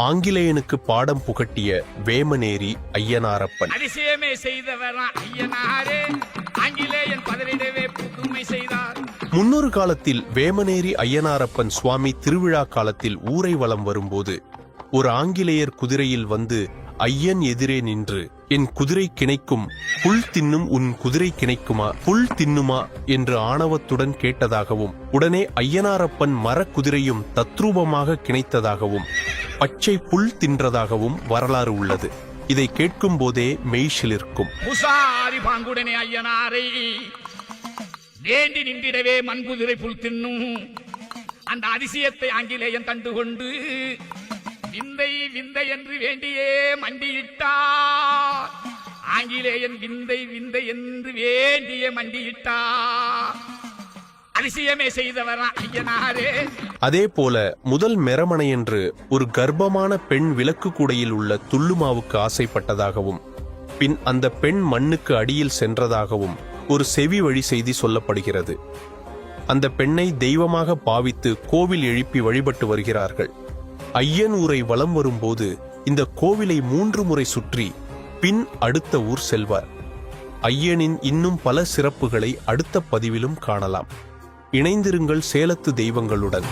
ஆங்கிலேயனுக்கு பாடம் புகட்டிய வேமனேரி ஐயனாரப்பன். அதிசயமே செய்தவர் ஐயனாரே, ஆங்கிலேயன் பதறிடவே புதுமை செய்தார். முன்னொரு காலத்தில் வேமனேரி ஐயனாரப்பன் சுவாமி திருவிழா காலத்தில் ஊரை வலம் வரும்போது ஒரு ஆங்கிலேயர் குதிரையில் வந்து ஐயன் எதிரே நின்று, என் குதிரை கிணைக்கும், புல் தின்னும் உன் குதிரை கிணைக்குமா, புல் தின்னுமா என்று ஆணவத்துடன் கேட்டதாகவும், உடனே ஐயனாரப்பன் மரக்குதிரையும் தத்ரூபமாக கிணைத்ததாகவும் பச்சை புல் தின்றதாகவும் வரலாறு உள்ளது. இதை கேட்கும் போதே மெய்சிலிருக்கும். முசாரி பாங்குடனே ஐயனாரை வேண்டி நின்றிடவே மண்குதிரை புல் தின்னும். அந்த அதிசயத்தை ஆங்கிலேயன் கண்டுகொண்டு விந்தை விந்தை என்று வேண்டியே மண்டியிட்டார். ஆங்கிலேயன் விந்தை விந்தை என்று வேண்டியே மண்டியிட்டார். அதிசயமே செய்தவர் ஐயனாரே. அதே போல முதல் மெரமணையன்று ஒரு கர்ப்பமான பெண் விளக்கு கூடையில் உள்ள துள்ளுமாவுக்கு ஆசைப்பட்டதாகவும், பின் அந்த பெண் மண்ணுக்கு அடியில் சென்றதாகவும் ஒரு செவி வழி செய்தி சொல்லப்படுகிறது. அந்த பெண்ணை தெய்வமாக பாவித்து கோவில் எழுப்பி வழிபட்டு வருகிறார்கள். ஐயன் ஊரை வலம் வரும்போது இந்த கோவிலை 3 முறை சுற்றி பின் அடுத்த ஊர் செல்வார். ஐயனின் இன்னும் பல சிறப்புகளை அடுத்த பதிவிலும் காணலாம். இணைந்திருங்கள் சேலத்து தெய்வங்களுடன்.